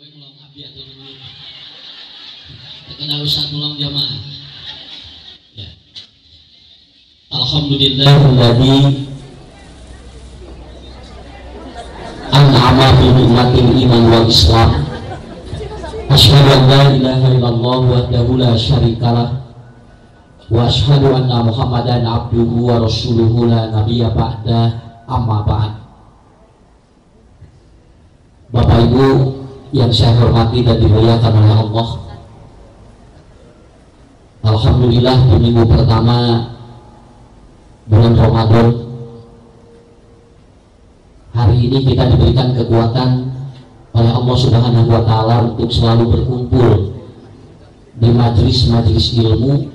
we ngulang abdi atuh nu. Tekena ustaz ngulang jamaah. Ya. Alhamdulillahilladzi an'ama bi ni'matil iman wal islam. Asyhadu an la ilaha illallah wahdahu la syarikalah wa asyhadu anna Muhammadan abduhu wa rasuluhu la nabiyya ba'da, amma ba'd. Bapak Ibu yang saya hormati dan dimuliakan oleh Allah, alhamdulillah di minggu pertama bulan Ramadan hari ini kita diberikan kekuatan oleh Allah Subhanahu wa Ta'ala untuk selalu berkumpul di majelis-majelis ilmu,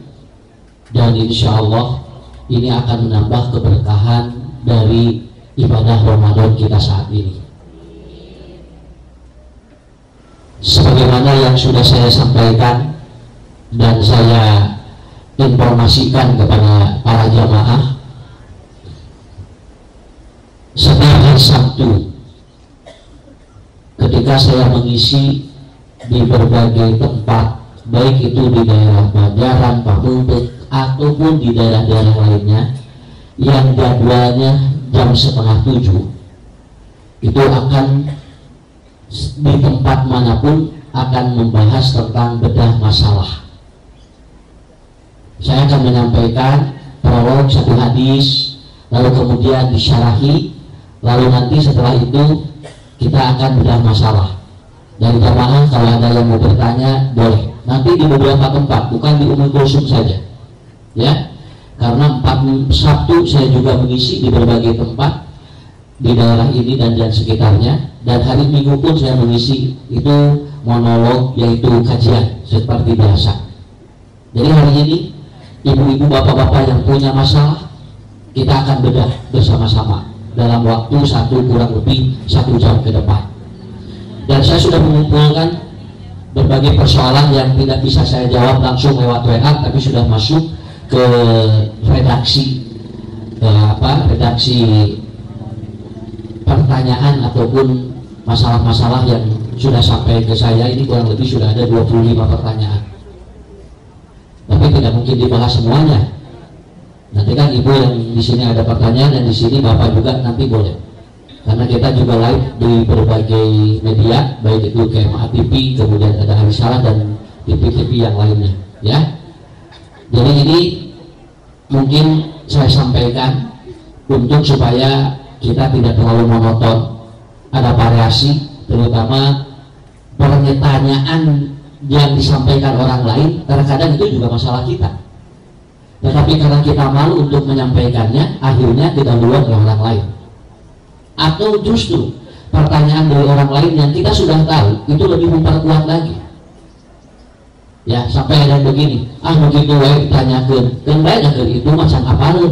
dan insya Allah ini akan menambah keberkahan dari ibadah Ramadan kita saat ini. Sebagaimana yang sudah saya sampaikan dan saya informasikan kepada para jamaah, setiap hari Sabtu ketika saya mengisi di berbagai tempat, baik itu di daerah Banjaran, Pamungpek ataupun di daerah-daerah lainnya yang jadwalnya jam 6:30, itu akan di tempat manapun akan membahas tentang bedah masalah. Saya akan menyampaikan prolog satu hadis, lalu kemudian disyarahi, lalu nanti setelah itu kita akan bedah masalah. Dari jamaah kalau ada yang mau bertanya boleh, nanti di beberapa tempat, bukan di Umul Kulsum saja ya, karena 4 Sabtu saya juga mengisi di berbagai tempat di daerah ini dan sekitarnya, dan hari Minggu pun saya mengisi itu monolog, yaitu kajian seperti biasa. Jadi hari ini ibu-ibu, bapak-bapak yang punya masalah, kita akan bedah bersama-sama dalam waktu kurang lebih 1 jam ke depan. Dan saya sudah mengumpulkan berbagai persoalan yang tidak bisa saya jawab langsung lewat WA, tapi sudah masuk ke redaksi pertanyaan ataupun masalah-masalah yang sudah sampai ke saya. Ini kurang lebih sudah ada 25 pertanyaan, tapi tidak mungkin dibahas semuanya. Nanti kan ibu yang di sini ada pertanyaan, dan di sini bapak juga nanti boleh, karena kita juga live di berbagai media, baik itu KMA TV, kemudian ada Arisalah dan TV-TV yang lainnya ya. Jadi ini mungkin saya sampaikan untuk supaya kita tidak terlalu monoton, ada variasi, terutama pertanyaan yang disampaikan orang lain terkadang itu juga masalah kita, tetapi karena kita malu untuk menyampaikannya, akhirnya kita duluan oleh orang lain, atau justru pertanyaan dari orang lain yang kita sudah tahu itu lebih memperkuat lagi ya, sampai ada begini, begitu wae ditanyakeun, dan banyak itu macam apa lu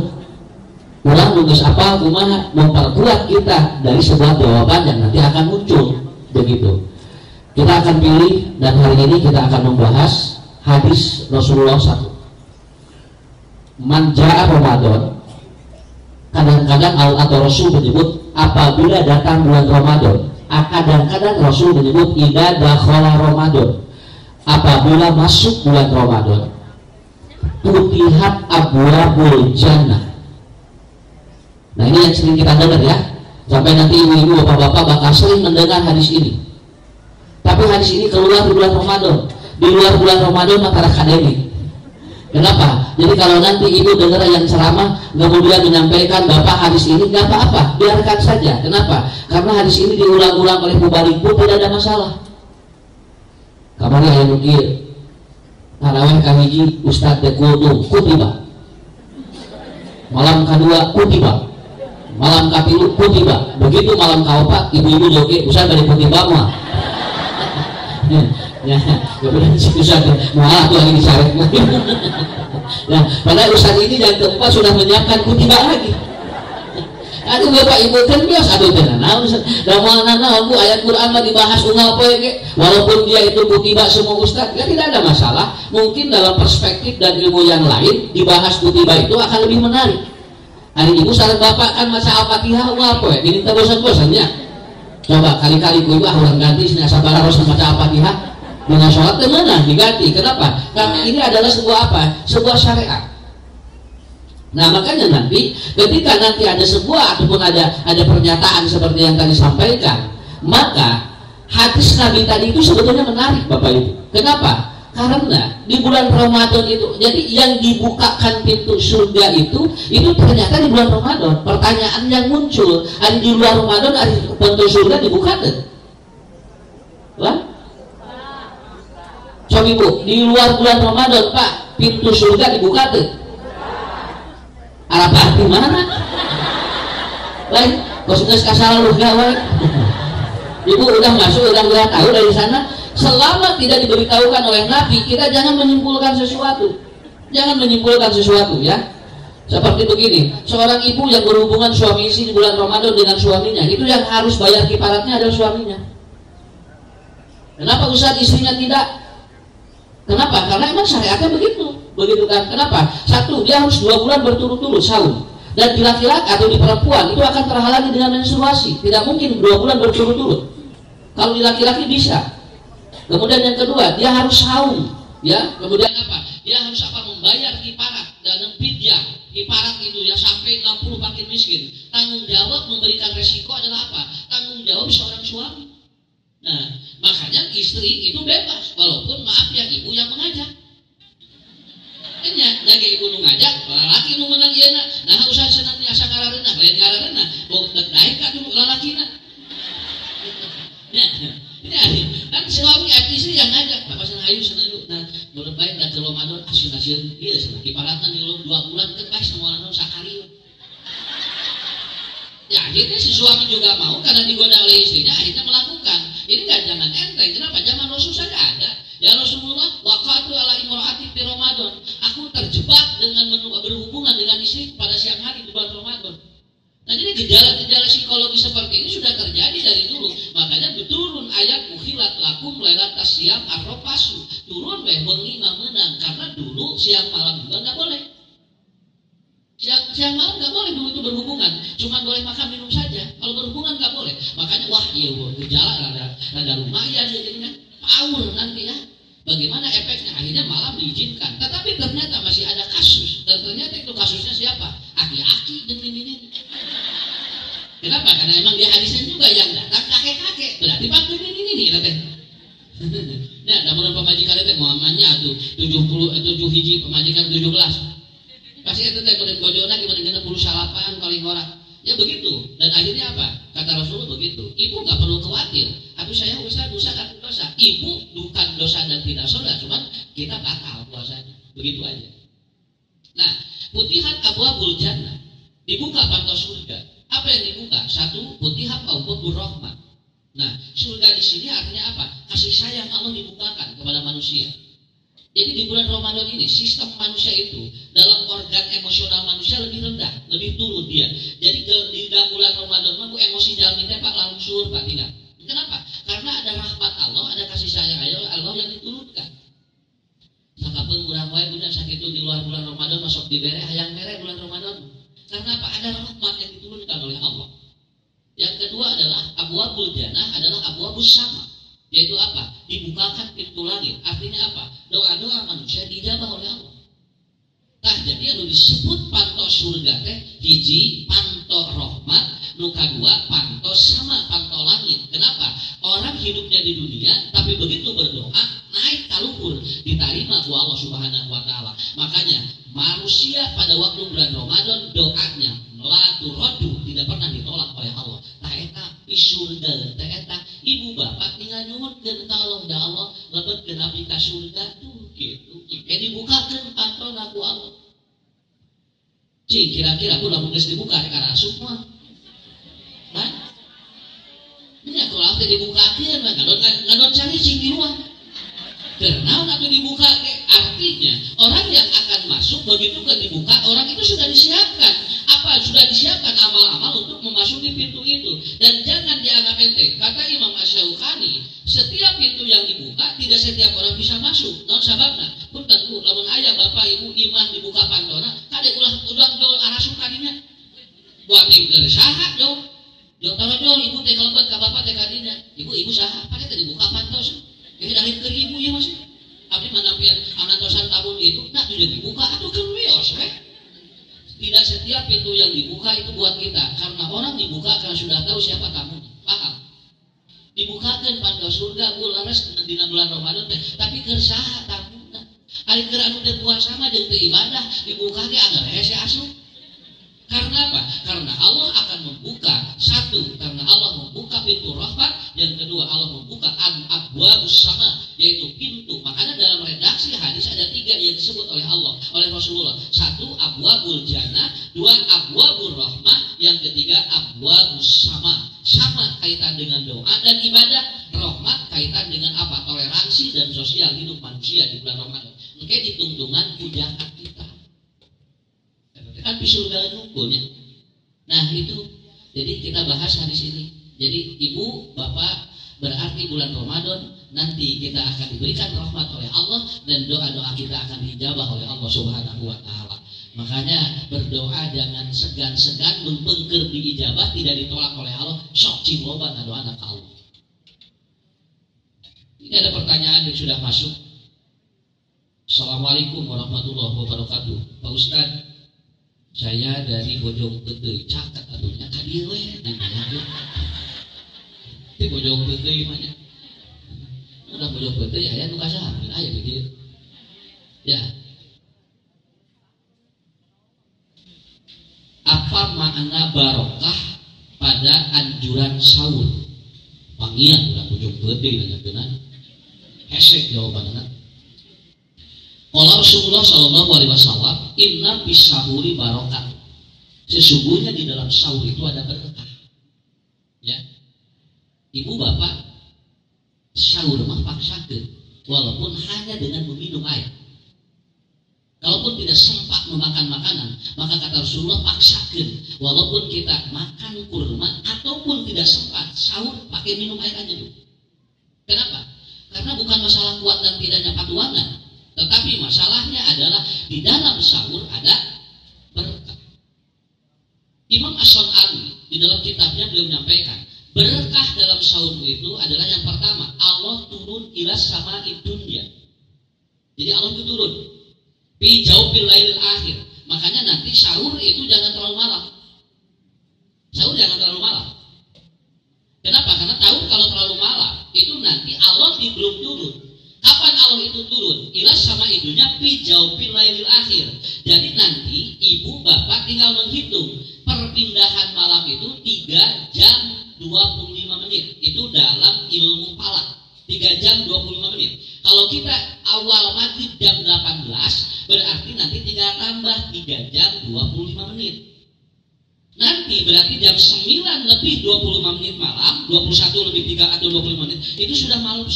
ulang nulis apa kumaha, memperkuat kita dari sebuah jawaban yang nanti akan muncul begitu. Kita akan pilih, dan hari ini kita akan membahas hadis Rasulullah SAW. Man ja'a Ramadan, kadang-kadang atau Rasul menyebut apabila datang bulan Ramadan, kadang-kadang Rasul menyebut idza dakhala Ramadan, apabila masuk bulan Ramadan, futihat abwabul jannah. Nah ini yang sering kita dengar ya, sampai nanti ibu-ibu, bapak-bapak bakal sering mendengar hadis ini. Tapi hadis ini keluar di bulan Ramadan. Di luar bulan Ramadan maka akademik. Kenapa? Jadi kalau nanti ibu dengar yang ceramah kemudian menyampaikan bapak hadis ini, nggak apa-apa, biarkan saja. Kenapa? Karena hadis ini diulang-ulang oleh mubarik pun tidak ada masalah. Kamari yang mungkin tarawih kahiji Ustadz Dekudu kutiba, malam kedua kutiba, malam katilu kutiba, begitu malam kaopat ibu-ibu joget Ustadz dari kutiba mah ya, kemudian si Ustadz malah tuh lagi disarek nah, padahal Ustadz ini yang keempat sudah menyiapkan kutiba lagi. Aduh bapak ibu kan biasa, aduh tenan damanana bu ayat Quran mah dibahas unggal poe ge, walaupun dia itu kutiba semua ustaz, ya tidak ada masalah. Mungkin dalam perspektif dan ilmu yang lain dibahas kutiba itu akan lebih menarik. Hari ibu sareng bapak kan maca Al-Fatihah unggal poe, diminta bosan-bosannya. Coba kali-kali ku orang ganti sini sabar harus membaca Al-Fatihah dengan sholat temenan diganti. Kenapa? Karena ini adalah sebuah apa? Sebuah syariat. Nah makanya nanti ketika nanti ada sebuah ataupun ada pernyataan seperti yang tadi sampaikan, maka hadis Nabi tadi itu sebetulnya menarik Bapak Ibu. Kenapa? Karena di bulan Ramadan itu, jadi yang dibukakan pintu surga itu ternyata di bulan Ramadan. Pertanyaan yang muncul, ada di luar Ramadan ada pintu surga dibuka kan? Wah? Coba Ibu, di luar bulan Ramadan Pak, pintu surga dibuka kan? Apa arti mana? Lain, kau sudah kasar lu gawat. Ibu udah masuk, udah tahu dari sana. Selama tidak diberitahukan oleh Nabi, kita jangan menyimpulkan sesuatu. Jangan menyimpulkan sesuatu ya. Seperti begini, seorang ibu yang berhubungan suami istri di bulan Ramadan dengan suaminya, itu yang harus bayar kifaratnya adalah suaminya. Kenapa Ustaz istrinya tidak? Kenapa? Karena emang syariatnya begitu kan? Kenapa? Satu, dia harus 2 bulan berturut-turut saum. Dan di laki-laki atau di perempuan itu akan terhalangi dengan menstruasi. Tidak mungkin 2 bulan berturut-turut. Kalau di laki-laki bisa. Kemudian yang kedua, dia harus saum, ya. Kemudian apa? Dia harus membayar kifarat dan fidyah. Kifarat itu ya sampai 60 fakir miskin. Tanggung jawab memberikan resiko adalah apa? Tanggung jawab seorang suami. Nah, makanya istri itu bebas, walaupun maaf ya ibu yang mengajak. Nya ibu nu ngajak, laki nu menang ieu nah usah senang asa ngarareunah, lain ngarareunah, bau naik ka dulu lalakina. Kan suami istri yang ngajak, Bapak senang ayu senang yuk. Nah, menurut baik dan Ramadan asyun ieu senang kiparatna nilung 2 bulan teh bae semua sakari. Ya akhirnya si suami juga mau karena digoda oleh istrinya, akhirnya melakukan. Ini kan jangan enteng. Kenapa? Zaman Rasul saja ada. Ya Rasulullah, waqatu ala imraati fi Ramadan. Aku terjebak dengan berhubungan dengan istri pada siang hari di bulan Ramadan. Nah jadi gejala-gejala psikologi seperti ini sudah terjadi dari dulu. Makanya turun ayat ukhilat lakum lailatas siyam arrofasu. Turun bengi menang karena dulu siang malam juga nggak boleh. Siang malam nggak boleh dulu itu berhubungan, cuma boleh makan minum saja. Kalau berhubungan nggak boleh. Makanya wah iya gejala ada lumayan jadinya power nanti ya. Bagaimana efeknya? Akhirnya malam diizinkan. Tetapi ternyata masih ada kasus. Dan ternyata itu kasusnya siapa? Aki-aki dan ini. Kenapa? Karena emang dia hadisnya juga yang datang kakek-kakek. Berarti pak ini teh. Nah, namun pemajikan itu Muhammadnya tuh 7 hiji pemajikan 17. Pasti itu teh kemudian bojona gimana 60 salapan paling orang. Ya begitu. Dan akhirnya apa? Kata Rasulullah begitu. Ibu nggak perlu khawatir. Aduh saya Ustaz dosa atau dosa. Ibu bukan dosa dan tidak sholat, cuman kita batal puasanya. Begitu aja. Nah, putihat abwabul jannah. Dibuka pantas surga. Apa yang dibuka? Satu, putihat abwabur rahmat. Nah, surga di sini artinya apa? Kasih sayang Allah dibukakan kepada manusia. Jadi di bulan Ramadan ini sistem manusia itu dalam organ emosional manusia lebih rendah, lebih turun dia. Jadi di dalam bulan Ramadan aku emosi jamin teh Pak langsung Pak tidak. Kenapa? Karena ada rahmat Allah, ada kasih sayang Allah yang diturunkan. Sakapun urang wae punya sakit itu di luar bulan Ramadan masuk di bere hayang mere bulan Ramadan. Karena apa? Ada rahmat yang diturunkan oleh Allah. Yang kedua adalah abwabul jannah adalah abwabus sama. Yaitu apa? Dibukakan pintu langit. Artinya apa? Doa-doa manusia dijabah oleh Allah. Nah, jadi anu disebut pantos surga teh hiji panto rahmat, nu kadua pantos sama panto langit. Kenapa? Orang hidupnya di dunia tapi begitu berdoa naik ka luhur diterima ku Allah Subhanahu wa taala. Makanya manusia pada waktu bulan Ramadan doanya la turaddu tidak pernah ditolak oleh Allah. Tah eta surga teh eta ibu bapak tinggal nyuhunkeun ka Allah ya Allah lebetkeun abdi ka surga tuh gitu. Dibukakeun pantona ku Allah. Cing kira-kira aku lamun geus dibuka rek arasup mah. Nah. Nya kalau teh dibukakeun mah ngadon cari cing di luar. Karena waktu dibuka artinya orang yang akan masuk begitu kan dibuka orang itu sudah disiapkan apa sudah disiapkan amal-amal untuk memasuki pintu itu dan jangan dianggap enteng. Kata Imam Asy-Syaukani setiap pintu yang dibuka tidak setiap orang bisa masuk. Naon sababna? Punten Bu lamun aya bapak ibu imah dibuka pantona kade ulah jol arasuk kadinya buat tinggal saha jol Jok tarojol ibu teh kalebet ka bapak teh kadinya. Ibu saha? Pake teh dibuka pantos. Dalil ke ibu ya Mas. Abdi manampian anantosan tabun itu nak juga dibuka atuh kan wios we. Tidak setiap pintu yang dibuka itu buat kita, karena orang dibuka karena sudah tahu siapa tamu. Paham? Dibukakan panto surga bu laras dina bulan Ramadan teh, tapi keur saha tamuna? Ari keur anu teh puasa mah jeung teu ibadah, dibuka ge agar hese asup. Karena apa? Karena Allah akan membuka, satu, karena Allah membuka pintu rahmat, yang kedua Allah membuka abwabus sama, yaitu pintu. Makanya dalam redaksi hadis ada 3 yang disebut oleh Allah, oleh Rasulullah. 1 abwabul jannah, 2 abwabur rahmah, yang ketiga abwabus sama. Sama kaitan dengan doa dan ibadah, rahmat kaitan dengan apa? Toleransi dan sosial hidup manusia di bulan Ramadan. Oke, ditungtungan pujakan kita. Kan di surga ngumpulnya. Nah itu, jadi kita bahas hadis ini. Jadi ibu, bapak, berarti bulan Ramadan nanti kita akan diberikan rahmat oleh Allah dan doa-doa kita akan dijabah oleh Allah Subhanahu wa Ta'ala. Makanya berdoa jangan segan-segan, mempengker diijabah, tidak ditolak oleh Allah. Sok cimloba ngadoa anak Allah. Ini ada pertanyaan yang sudah masuk. Assalamualaikum warahmatullahi wabarakatuh. Pak Ustadz, saya dari Bojonggede, cakat atunya kadir we dimana di Bojonggede mana udah Bojonggede aya nu kasahamin aya begitu ya. Apa makna barokah pada anjuran sahur? Pangian udah Bojonggede nanyakeun hesek jawabanna. Qala Rasulullah sallallahu alaihi wasallam, inna bis sahuri barokat. Sesungguhnya di dalam sahur itu ada berkah. Ya. Ibu bapak sahur mah paksakeun walaupun hanya dengan meminum air. Kalaupun tidak sempat memakan makanan, maka kata Rasulullah paksakeun walaupun kita makan kurma ataupun tidak sempat sahur pakai minum air aja dulu. Kenapa? Karena bukan masalah kuat dan tidaknya patuangan. Tetapi masalahnya adalah di dalam sahur ada berkah. Imam As-San'ani di dalam kitabnya beliau menyampaikan berkah dalam sahur itu adalah yang pertama, Allah turun ila sama'id dunya. Jadi Allah itu turun fi jaubil lailil akhir. Makanya nanti sahur itu jangan terlalu malam. Sahur jangan terlalu malam. Kenapa? Karena tahu kalau terlalu malam itu nanti Allah belum turun. Kapan Allah itu turun? Ilas sama ibunya fi jaubil lailil akhir. Jadi nanti ibu bapak tinggal menghitung perpindahan malam itu 3 jam 25 menit. Itu dalam ilmu falak. 3 jam 25 menit. Kalau kita awal maghrib jam 18, berarti nanti tinggal tambah 3 jam 25 menit. Nanti berarti jam 9 lebih 25 menit malam, 21 lebih 3 atau 20 menit, itu sudah malam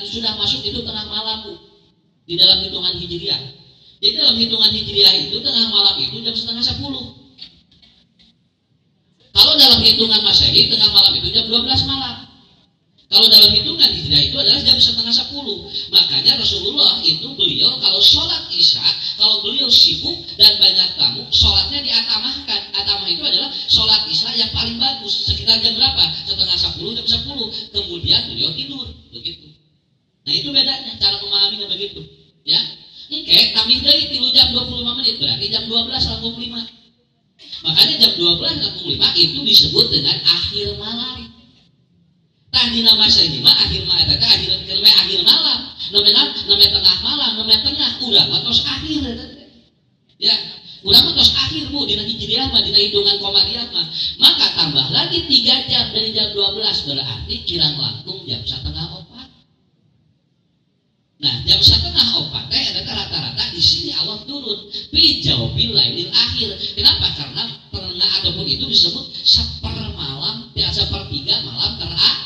sudah masuk itu tengah malam Bu. Di dalam hitungan Hijriah. Jadi dalam hitungan Hijriah itu tengah malam itu jam setengah 10. Kalau dalam hitungan Masehi tengah malam itu jam 12 malam. Kalau dalam hitungan Hijriah itu adalah jam setengah 10. Makanya Rasulullah itu beliau kalau sholat Isya, kalau beliau sibuk dan banyak tamu, sholatnya diatamahkan. Atamah itu adalah sholat Isya yang paling bagus. Sekitar jam berapa? Setengah 10, jam 10. Kemudian beliau tidur. Begitu. Nah itu bedanya, cara memahaminya begitu. Ya. Oke, tamih deui 3 jam 25 menit, berarti jam 12.45. Makanya jam 12.45 itu disebut dengan akhir malam. Tahdina Masehi mah akhir malam eta akhir malam. Namanya tengah malam, namanya tengah urang mah tos akhir ya. Urang mah tos akhir Bu dina Hijriah mah dina hitungan Qamariyah mah. Maka tambah lagi 3 jam dari jam 12 berarti kirang langkung jam 3:30. Nah, jam 3:30 teh ada rata-rata di sini Allah turun fi jaubil lailil akhir. Kenapa? Karena tengah ataupun itu disebut sepermalam, sepertiga malam terakhir.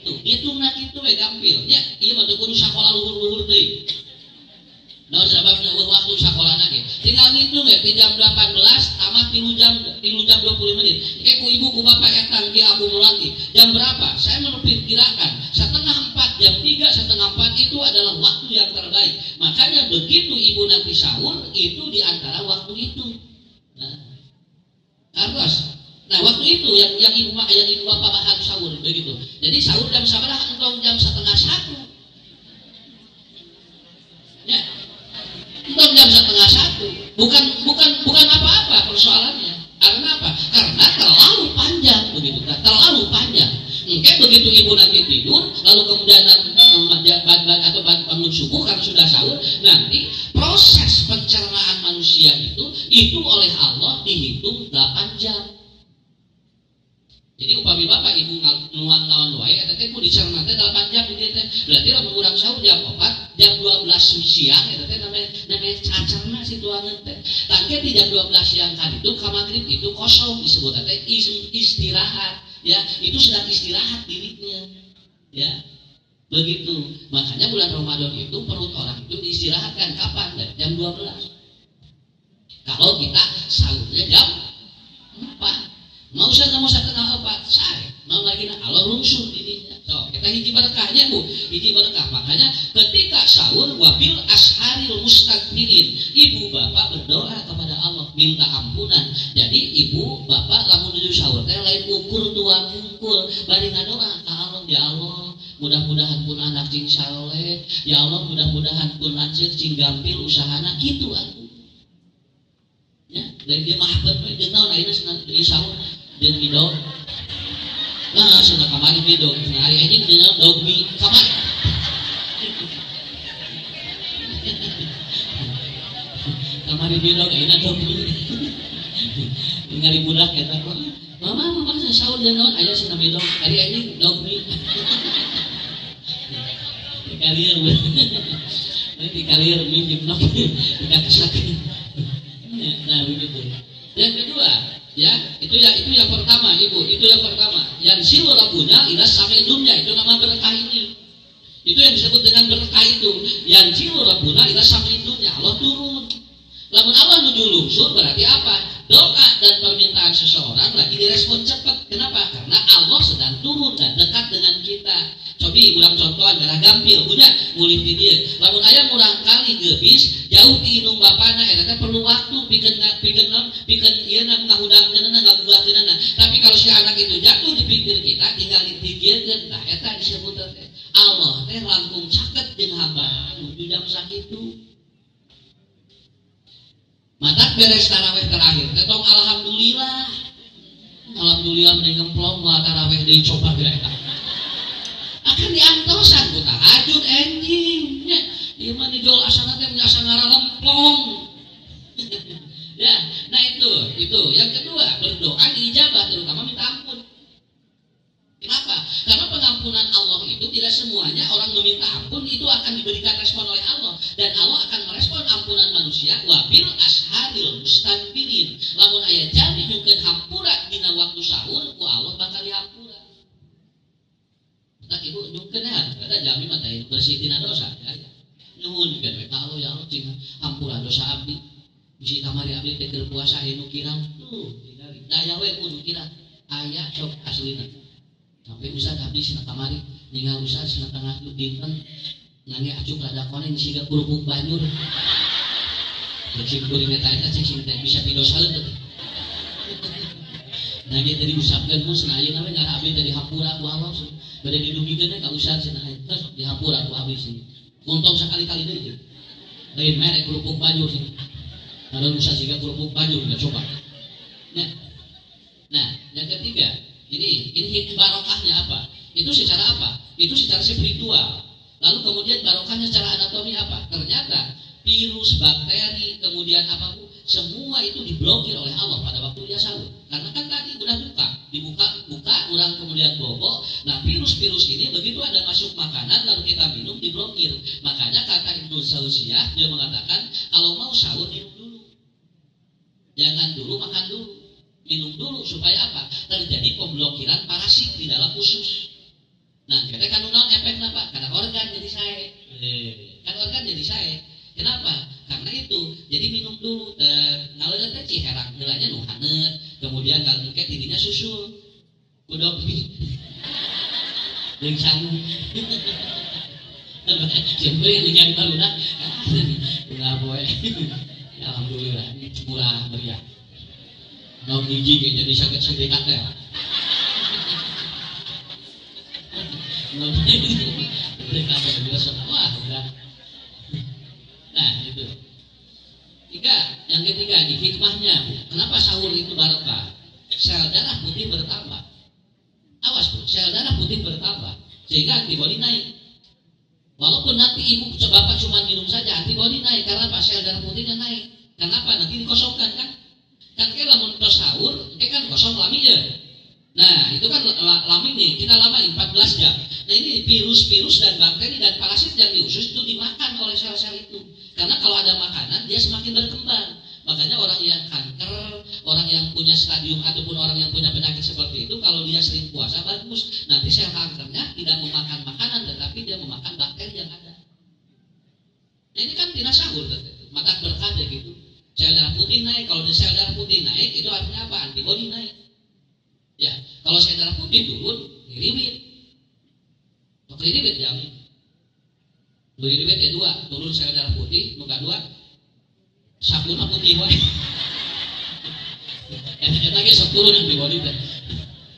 Tuh, hitungna kitu we gampilnya. Ieu mah teu kudu sakola luhur-luhur deui. Naon sababna waktu sakolana ge. Tinggal ngitung we jam 18 tamat 3 jam 20 menit. Kayak ku ibu ku bapak etang ge akumulasi. Jam berapa? Saya memperkirakan 3:30 jam 3 3:30 itu adalah waktu yang terbaik. Makanya begitu ibu nanti sahur itu di antara waktu itu. Nah, harus Nah waktu itu yang ibu bapak harus sahur begitu. Jadi sahur jam sabaraha entong jam 12:30. Ya. Entong jam 12:30. Bukan apa-apa persoalannya. Karena apa? Karena terlalu panjang begitu kan. Terlalu panjang. Begitu ibu nanti tidur, lalu kemudian atau bangun subuh karena sudah sahur, nanti proses pencernaan manusia itu oleh Allah dihitung 8 jam. Jadi upami bapak ibu ngelawan wae eta teh kudu dicerna teh 8 jam di teh. Berarti lamun urang sahur jam 4, jam 12 siang eta teh namanya cacerna situaneun teh. Tangke di jam 12 siang kan itu ka magrib itu kosong disebut teh istirahat. Ya, itu sedang istirahat dirinya. Ya. Begitu. Makanya bulan Ramadan itu perut orang itu diistirahatkan kapan? Dari jam 12. Kalau kita sahurnya jam 4. Mau usah kenal apa? Saya mau lagi Allah lungsur dirinya. So, kita hiji berkahnya bu, hiji berkah. Makanya ketika sahur wabil asharil mustaghfirin, ibu bapak berdoa kepada Allah minta ampunan. Jadi ibu bapak lamun menuju sahur teh lain ukur tua mungkul, bari ngadoa ka Allah, ya Allah mudah-mudahan pun anak cing saleh, ya Allah mudah-mudahan pun lanceuk cing gampil usahana kitu aku. Ya, dari dia mahabat we jeung naon ayeuna cenah sahur jeung midog. Nah, cenah kamari midog, cenah hari anjing jeung dogmi kamari. Kamari midog ayeuna dogmi. Ningali budak eta kok. Mama sahur jeung naon aya cenah midog, hari anjing dogmi. Dikalieur we. Dikalieur minjem nok dikakesak. Nah begitu. Yang kedua, ya itu yang pertama ibu, itu yang pertama. Yang silu rabbuna ila samai dunya, itu nama berkah ini. Itu yang disebut dengan berkah itu. Yang silu rabbuna ila samai dunya, Allah turun. Lamun Allah nuju lungsur berarti apa? Doa dan permintaan seseorang lagi direspon cepat. Kenapa? Karena Allah sedang turun dan dekat dengan kita. Cobi ulang contohan gara gampil punya mulih di dia. Lamun aya murang kali gebis jauh di inung bapana eta perlu waktu pikeun ieu na ngahudangkeunna ngagugakeunna. Tapi kalau si anak itu jatuh di pinggir kita tinggal dipikirkeun tah eta disebut teh Allah teh langkung caket jeung hamba nuju jam sakitu. Matak beres tarawih terakhir teh tong alhamdulillah. Alhamdulillah mending ngemplong moal tarawih deui coba geura eta. Akan diantosan ku tahajud anjingnya ieu mah dijol asana teh asa ngaralempong. Ya, nah itu yang kedua berdoa diijabah terutama minta ampun. Kenapa? Karena pengampunan Allah itu tidak semuanya orang meminta ampun itu akan diberikan respon oleh Allah, dan Allah akan merespon ampunan manusia wabil asharil mustaghfirin. Lamun aya jami nyungkeun hampura dina waktu sahur ku Allah bakal dihampura. Tak ibu nyungkeun ada jami mah teh bersih tina dosa ya. Nuhun kan ka Allah, ya Allah cing hampura dosa abdi. Bisi kamari abdi teh keur puasa anu kirang tuh tinggali. Daya we kudu kirang aya sok aslina. Sampai Ustaz abdi cenah kamari ninggal Ustaz cenah tengah dinten ngange acuk rada koneng siga kurupuk banjur. Cing kuring eta cing teh bisa didosaeun teh. Nah dia tadi usapkeun mun cenah ayeuna we ngara abdi teh dihampura ku Allah. Bade didugikeun ka Ustaz cenah aya sok dihampura ku abdi sih. Montong sakali-kali deui. Lain merek kurupuk banjur sih. Kalau Ustaz siga kurupuk banjur enggak coba. Nah, yang ketiga ini barokahnya apa? Itu secara apa? Itu secara spiritual. Lalu kemudian barokahnya secara anatomi apa? Ternyata virus, bakteri, kemudian apa semua itu diblokir oleh Allah pada waktu dia sahur. Karena kan tadi udah dibuka, orang kemudian bobo. Nah virus-virus ini begitu ada masuk makanan lalu kita minum diblokir. Makanya kata Ibnu Sausiyah dia mengatakan kalau mau sahur minum dulu, jangan dulu makan dulu. Minum dulu supaya apa? Terjadi pemblokiran parasit di dalam usus. Nah, kita kan naon efek apa? Karena organ jadi sae. Kan organ jadi sae. Kenapa? Karena itu. Jadi minum dulu ngaleut teh ciherang heulanya nu haneut, kemudian kalau engke tidinya susul. Kudok jeung sangu. Siapa yang nyari barudak? Enggak boleh. Alhamdulillah, murah meriah. Naon hiji ge jadi sakit serikat teh. Naon hiji serikat teh biasa wah udah. Nah, itu. Yang ketiga di hikmahnya, kenapa sahur itu barokah? Sel darah putih bertambah. Awas Bu, sel darah putih bertambah sehingga antibodi naik. Walaupun nanti ibu bapak cuma minum saja, antibodi naik karena apa? Sel darah putihnya naik. Kenapa? Nanti dikosongkan kan? Kan kita lamun tos sahur, kan kosong lami ya. Nah, itu kan lami nih, kita lamain 14 jam. Nah, ini virus-virus dan bakteri dan parasit yang di usus itu dimakan oleh sel-sel itu. Karena kalau ada makanan, dia semakin berkembang. Makanya orang yang kanker, orang yang punya stadium ataupun orang yang punya penyakit seperti itu, kalau dia sering puasa bagus. Nanti sel kankernya tidak memakan makanan, tetapi dia memakan bakteri yang ada. Nah, ini kan tina sahur, mata berkah gitu. Sel darah putih naik. Kalau di sel darah putih naik, itu artinya apa? Antibodi naik. Ya, kalau sel darah putih turun, liriwit. Liriwit jamin. Liriwit ya dua, turun sel darah putih, muka dua. Sabuna putih wae. Eta ge sok turun antibodi teh.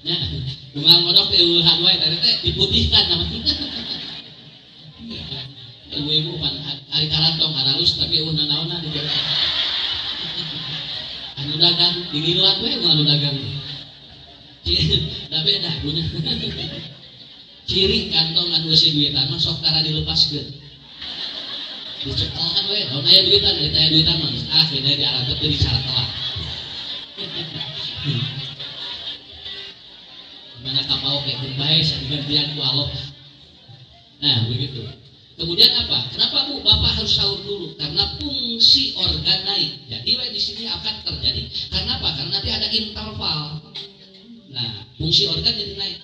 Nya, bunga modok teh uluhan wae tadi teh diputihkan namanya. Ibu-ibu pan ari karantong haralus tapi eueuh naonna di dieu. Anu dagang diliruan we anu dagang. Da beda punya. Ciri kantong anu geus duitan mah sok tara dilepaskeun. Dicekelkan we, daun aya duitan, aya duitan mah beda diarantep teh dicara telah. Mana kapau kayak bae sagantian ku Allah. Nah, begitu. Kemudian apa? Kenapa Bu Bapak harus sahur dulu? Karena fungsi organ naik. Jadi di sini akan terjadi. Karena apa? Karena nanti ada interval. Nah, fungsi organ jadi naik.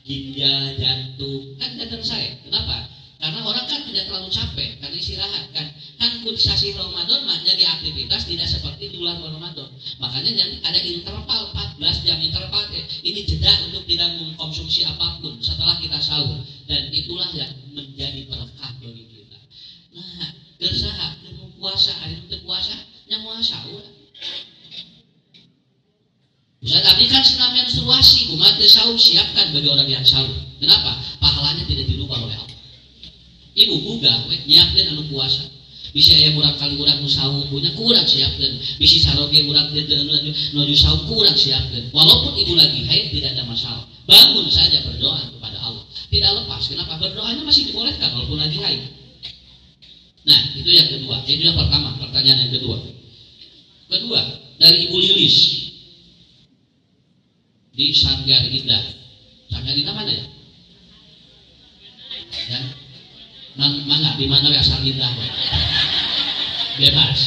Ginjal, jantung, kan jantung saya. Kenapa? Karena orang kan tidak terlalu capek karena istirahat kan. Kan kursasi Ramadan maknya di aktivitas tidak seperti di bulan Ramadan. Makanya ada interval 14 jam interval. Ini jeda untuk tidak mengkonsumsi apapun setelah kita sahur. Dan itulah yang menjadi berkah bagi kita. Nah, gersaha, mau puasa, hari itu puasa, yang mau sahur. Bisa tadi kan senam menstruasi, umat sahur siapkan bagi orang yang sahur. Kenapa? Pahalanya tidak dirubah oleh Allah. Ibu buga, nyiapkan anu puasa. Bisa aya murang kali urang nu sahur punya kurang siapkan. Bisa saroge urang nuju sahur kurang siapkan. Walaupun ibu lagi haid tidak ada masalah. Bangun saja berdoa kepada Allah. Tidak lepas. Kenapa? Berdoanya masih dibolehkan walaupun lagi haid. Nah, itu yang kedua. Itu yang pertama, pertanyaan yang kedua. Kedua, dari Ibu Lilis di Sanggar Indah. Sanggar Indah mana ya? Ya. Mangga di mana ya Sanggar Indah? Bebas.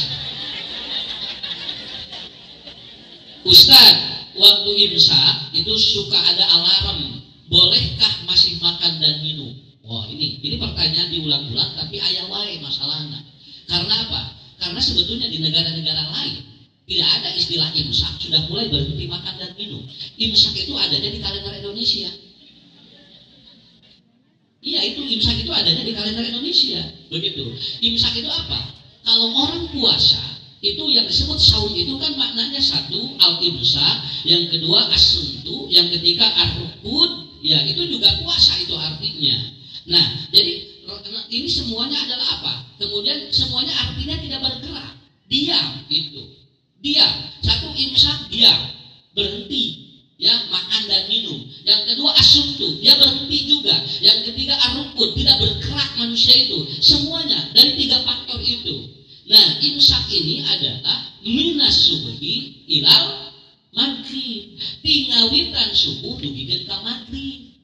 Ustadz, waktu imsak itu suka ada alarm. Bolehkah masih makan dan minum? Wah, ini pertanyaan diulang-ulang tapi aya wae masalahnya. Karena apa? Karena sebetulnya di negara-negara lain tidak ada istilah imsak, sudah mulai berhenti makan dan minum. Imsak itu adanya di kalender Indonesia. Iya, itu imsak itu adanya di kalender Indonesia. Begitu. Imsak itu apa? Kalau orang puasa, itu yang disebut sahur itu kan maknanya satu al-imsak, yang kedua as-sumtu, yang ketiga ar-rukud. Ya, itu juga puasa itu artinya. Nah, jadi ini semuanya adalah apa? Kemudian semuanya artinya tidak bergerak, diam itu. Diam. Satu imsak diam, berhenti, ya makan dan minum. Yang kedua asumtu, dia berhenti juga. Yang ketiga ar-rukud, tidak bergerak manusia itu. Semuanya dari tiga faktor itu. Nah, imsak ini adalah minas subhi ilal maghrib, tingawitan subuh dugikeun ka maghrib.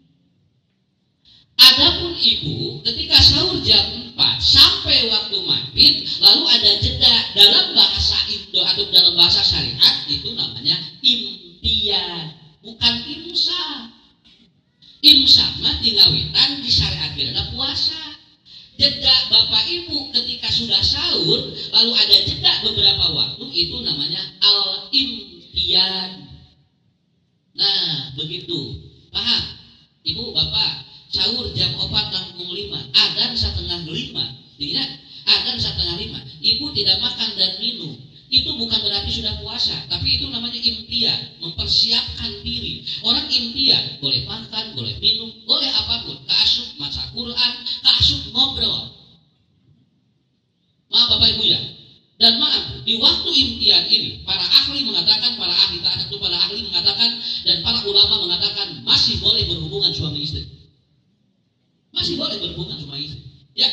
Adapun ibu ketika sahur jam 4 sampai waktu maghrib, lalu ada jeda dalam bahasa Indo atau dalam bahasa syariat itu namanya imtian, bukan imsak. Imsak mah tingawitan di syariat adalah puasa. Jeda Bapak Ibu ketika sudah sahur lalu ada jeda beberapa waktu itu namanya al-imtian. Nah, begitu. Paham? Ibu, Bapak, sahur jam 4.05, adzan 4:30. Ingat, adzan 4:30. Ibu tidak makan dan minum. itu bukan berarti sudah puasa, tapi itu namanya imtian, mempersiapkan diri. Orang imtian boleh makan, boleh minum, boleh apapun, keasup maca Quran, keasup ngobrol. Maaf Bapak Ibu ya. Dan maaf, di waktu imtian ini, para ahli mengatakan, para ahli taat itu para ahli mengatakan, dan para ulama mengatakan masih boleh berhubungan suami istri. Masih boleh berhubungan suami istri. Ya,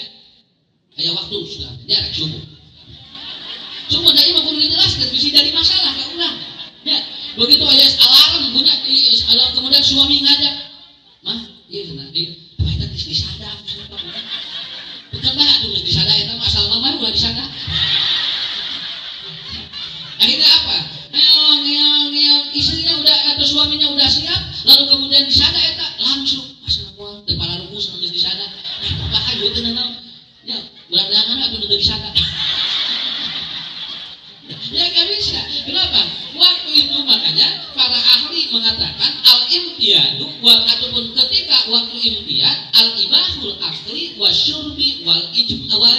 kayak waktu sudah jarak subuh. Cuma dari mah perlu dijelaskan, bisa jadi masalah kan ulang. Ya, begitu aja alarm bunyi, kemudian suami ngajak, mah, iya benar, iya, apa itu disada, bukan bah, tuh disada itu asal mama udah disada. Akhirnya apa? Ngeong, istrinya udah atau suaminya udah siap, lalu kemudian disada itu langsung, asal mama, kepala rumus nanti disada, apa aja itu nenang, ya, berangan atau udah disada. Ya gak bisa. Kenapa? Waktu itu makanya para ahli mengatakan al-imtiyanu ataupun ketika waktu imtiyan al-ibahul akli wasyurbi wal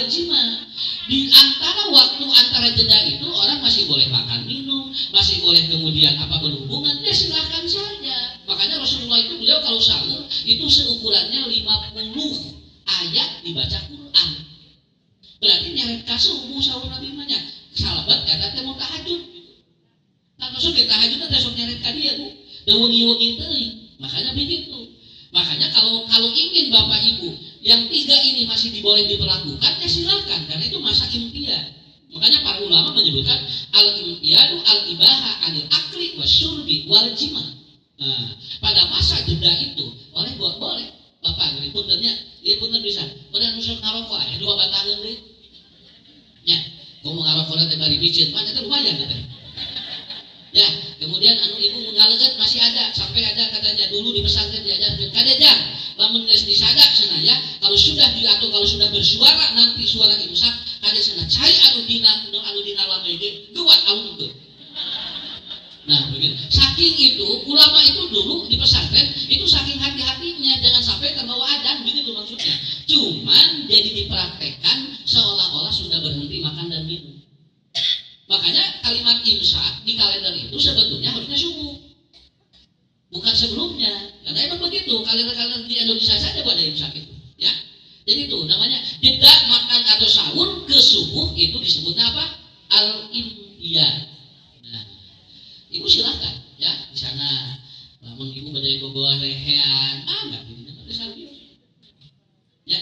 jima. Di antara waktu antara jeda itu orang masih boleh makan minum, masih boleh kemudian apa berhubungan, ya silahkan saja. Makanya Rasulullah itu beliau kalau sahur itu seukurannya 50 ayat dibaca Quran. Berarti nyeret kasubuh sahur Nabi banyak. Salabat kata teh mau tahajud. Tak masuk ke tahajud teh sok nyeret ka dia Bu. Dan wengi-wengi teuing. Makanya begitu. Makanya kalau ingin Bapak Ibu yang 3 ini masih diboleh diperlakukan ya silakan karena itu masa imtian. Makanya para ulama menyebutkan al-imtiyanu al-ibaha anil akli wasyurbi wal jima. Nah, pada masa jeda itu boleh Bapak ngeri puntennya, dia punten bisa. Pada nusuk ngarokok aya 2 batangan deui. Ya. Kamu ngarokok teh bari micin, mana itu lumayan teh. Ya, kemudian anu ibu ngaleget masih ada, sampai ada katanya dulu di pesantren diajarkan kadajang, lamun geus disadak cenah ya, kalau sudah diatur kalau sudah bersuara nanti suara imsak kade cenah cai anu dina lamege geuat alun teu. Nah, begitu. Saking itu ulama itu dulu di pesantren itu saking hati-hatinya jangan sampai terbawa adzan begitu maksudnya. Cuman jadi dipraktekkan seolah-olah sudah berhenti makan dan minum. Makanya kalimat imsak di kalender itu sebetulnya harusnya subuh. Bukan sebelumnya. Karena emang begitu, kalender-kalender di Indonesia saja ada imsak itu, ya. Jadi itu namanya jeda makan atau sahur ke subuh itu disebutnya apa? Al-imtiyah. Ibu silahkan ya di sana. Namun ibu badai bawa lehean, enggak ini ada serius. Ya,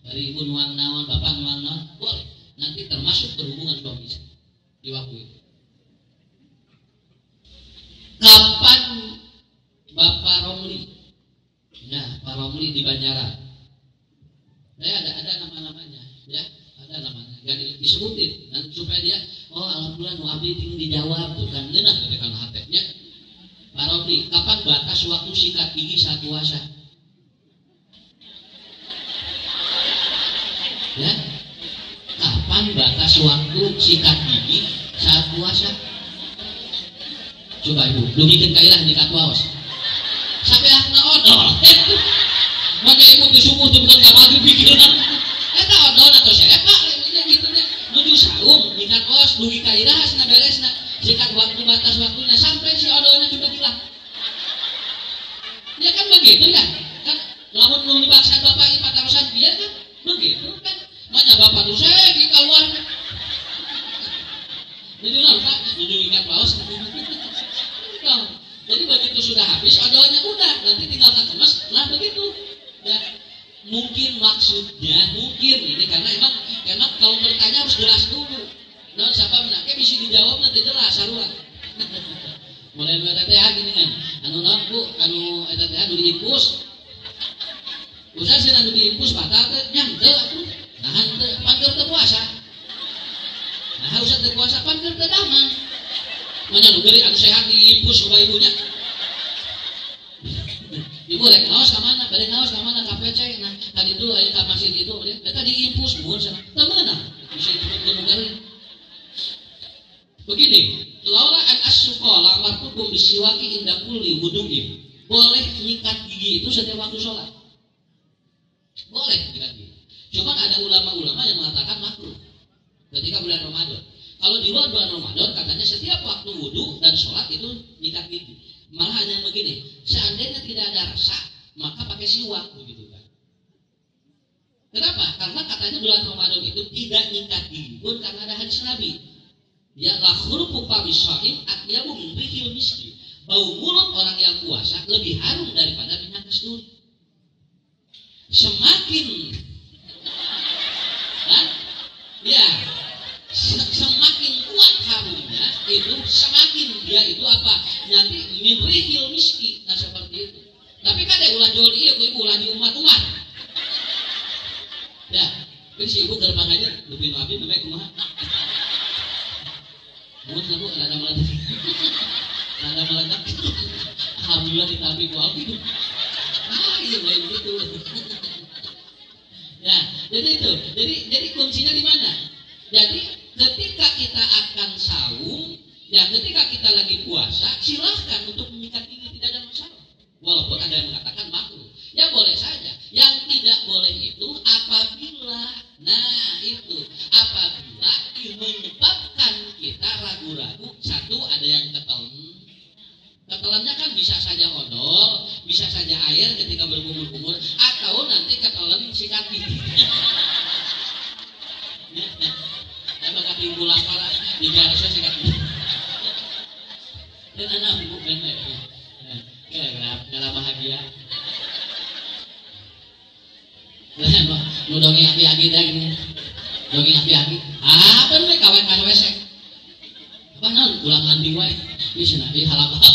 dari ibu nuang naon, bapak nuang naon, boleh. Nanti termasuk berhubungan suami istri di waktu itu. Kapan Bapak Romli? Ya, Pak Romli di Banjaran. Ada nama-namanya, ya. Ada namanya, gak disebutin dan supaya dia alhamdulillah nu abdi ting dijawab tuh kan ngeunah dari kana hatenya. Pak Romli, kapan batas waktu sikat gigi saat puasa? Ya, kapan batas waktu sikat gigi saat puasa? Coba ibu, dugikeun ka ilah di katwaos. Sampai akna odol. Maka ibu disubuh tuh bukan ka maghrib pikiran. Eta odol atau siapa? Menuju saum, nikat os, dugi kairah, asna beresna, sikat waktu batas waktunya sampai si odolnya sudah hilang. Ya kan begitu ya, kan lamun mau dipaksa bapak ibu tarusan biar kan begitu kan, banyak bapak tuh saya di kawan. Jadi nampak, menuju ikat paus. Jadi begitu sudah habis odolnya udah, nanti tinggal kemas, lah begitu. Ya. Mungkin maksudnya ini karena emang kalau bertanya harus jelas dulu. Nah, siapa menake bisa dijawab nanti jelas sarua. Mulai eta teh gini kan. Anu naon Bu, anu eta teh anu diimpus. Usah sih anu diimpus batal teh nya henteu atuh. Nah henteu pangker teu puasa. Nah usah teu puasa pangker teu damang. Manya nu geuri anu sehat diimpus ku ibunya. Ibu rek ngaos ka mana? Bade ngaos ka mana? KPC. Nah, kan itu aya ka masjid itu, eta diimpus mun sana. Teu meunang. Bisa gunung garing. Begini, laula an as-suqala amartukum bisiwaki inda kulli wudu'in. Boleh nyikat gigi itu setiap waktu sholat. Boleh nyikat gigi. Cuma ada ulama-ulama yang mengatakan makruh ketika bulan Ramadan. Kalau di luar bulan Ramadan katanya setiap waktu wudhu dan sholat itu nyikat gigi. Malah hanya begini, seandainya tidak ada rasa maka pakai siwak begitu kan. Kenapa? Karena katanya bulan Ramadan itu tidak nyikat gigi pun karena ada hadis Nabi. Ya lakhur pupamis shaim atyabu min rihil miski. Bau mulut orang yang puasa lebih harum daripada minyak kasturi. Semakin kan? Ya, semakin kuat harumnya itu semakin dia itu apa? Nanti min rihil miski. Nah seperti itu. Tapi kan ada ulah jual iya, ibu ulah di umat-umat. Ya, ini si ibu gerbang aja lebih nabi namanya kumaha. Mun sabu rada meledak. Rada meledak. Alhamdulillah ditabi ku abi. Iya lain gitu. Ya, jadi itu. Jadi kuncinya di mana? Jadi ketika kita akan saum, ya ketika kita lagi puasa, silahkan untuk menyikat gigi, tidak ada masalah. Walaupun ada yang mengatakan makruh. Ya boleh saja. Yang tidak boleh itu apabila, nah itu apabila menyebabkan kita ragu-ragu. Satu, ada yang ketelen. Ketelannya kan bisa saja odol, bisa saja air ketika berkumur-kumur, atau nanti ketelen sikat gigi. Nah, bakal timbul apa lah di garasnya sikat gigi. Dan anak ibu bener. Kenapa bahagia? Nu dongeng aki-aki teh gini. Dongeng aki-aki. Apa nih kawan wesek? Apa naon ulang anting wae. Ieu cenah ieu halap apa?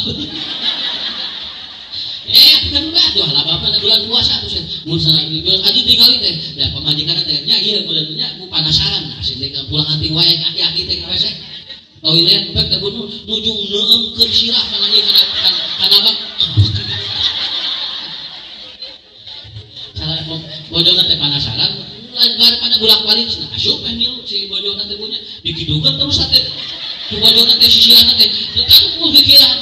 Kan udah tuh halap apa bulan puasa tuh mun sana adi tinggali teh. Ya pamajikan teh nya ieu kudunya ku panasaran asih teh pulang anting wae aki-aki teh wesek. Toilet pek teh nuju neueumkeun sirah kana ieu kana bak. Bojona teh panasaran daripada bolak-balik nah asup milu si bojona teh punya dikidukeun terus teh si bojona teh sisiran teh aduh pikiran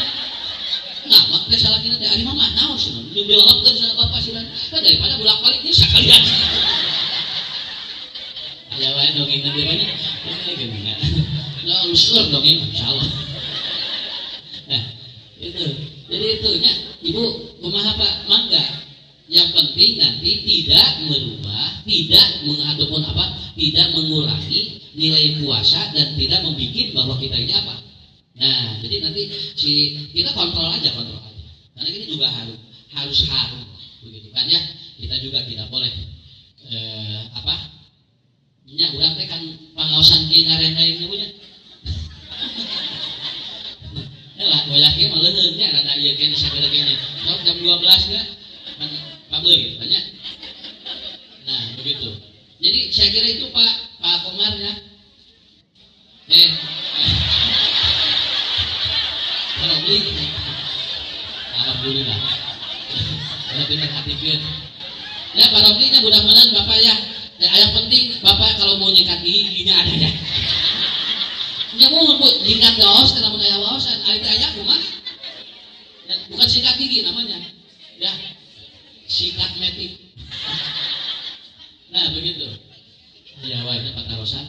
nah mak teh salakina teh ari mama naon cenah dibelokeun sana bapak siran daripada bolak-balik ini sakalian aya wae dongeng teh banyak geuning nah usur dongeng insyaallah nah itu jadi itu nya ibu kumaha Pak mangga. Yang penting nanti tidak merubah, ataupun tidak mengurangi nilai puasa dan tidak membuat bahwa kita ini apa. Nah, jadi nanti kita kontrol aja. Karena ini juga harus harum, begitu kan ya. Kita juga tidak boleh nya urang teh kan pangaosan kieu ngarendaing punya. Lah, goyahkeun mah leuheung nya rada ieu kene sagede kene. Jam 12 ya. Kabel gitu banyak. Nah begitu. Jadi saya kira itu Pak Komar ya. Alhamdulillah. Saya pinter hatikan. Ya Pak Romlinya mudah-mudahan Bapak ya. Yang penting Bapak kalau mau nyikat giginya ada ya. Nya mau nyikat gaos, kalau mau daya waosan, ayat kumaha? Bukan sikat gigi namanya. Ya. Sikat metik. Nah begitu. Ya wajah Pak Tarosan.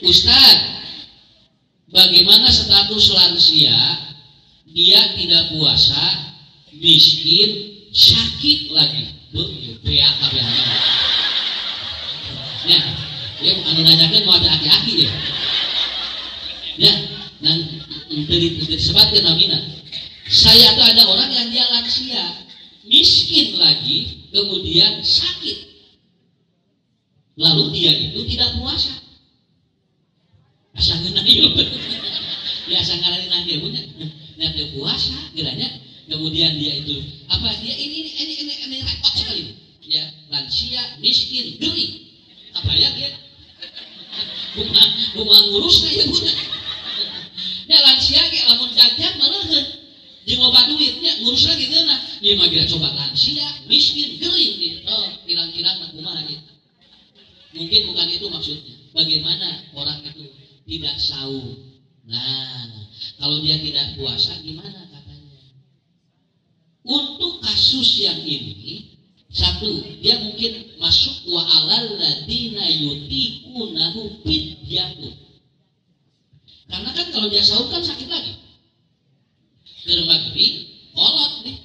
Ustadz, bagaimana status lansia? Dia tidak puasa, miskin, sakit lagi. Beak kabehana. Ya, dia anu nanyakeun mau ada aki-aki ya. Ya, nang disebutkeun namina. Saya tuh ada orang yang dia lansia, miskin lagi, kemudian sakit. Lalu dia itu tidak puasa. Asa ngeunah ieu. Ya asa ngaranina dia punya. Nya teu puasa geranya. Kemudian dia itu dia ini repot sekali. Ya, lansia, miskin, gering. Apa ya dia? Bukan ngurusna ya punya. Ya lansia ge lamun jajan maleuheun. Jeung loba duitnya ngurus lagi geuna. Ieu mah dia coba lansia, miskin, gering gitu. Oh, kirang-kirang kumaha gitu. Mungkin bukan itu maksudnya. Bagaimana orang itu tidak saum. Nah, kalau dia tidak puasa gimana katanya? Untuk kasus yang ini Satu, dia mungkin masuk wa alal ladina yutiqunahu fidyatun. Karena kan kalau dia sahur kan sakit lagi. Germagri, kolot nih.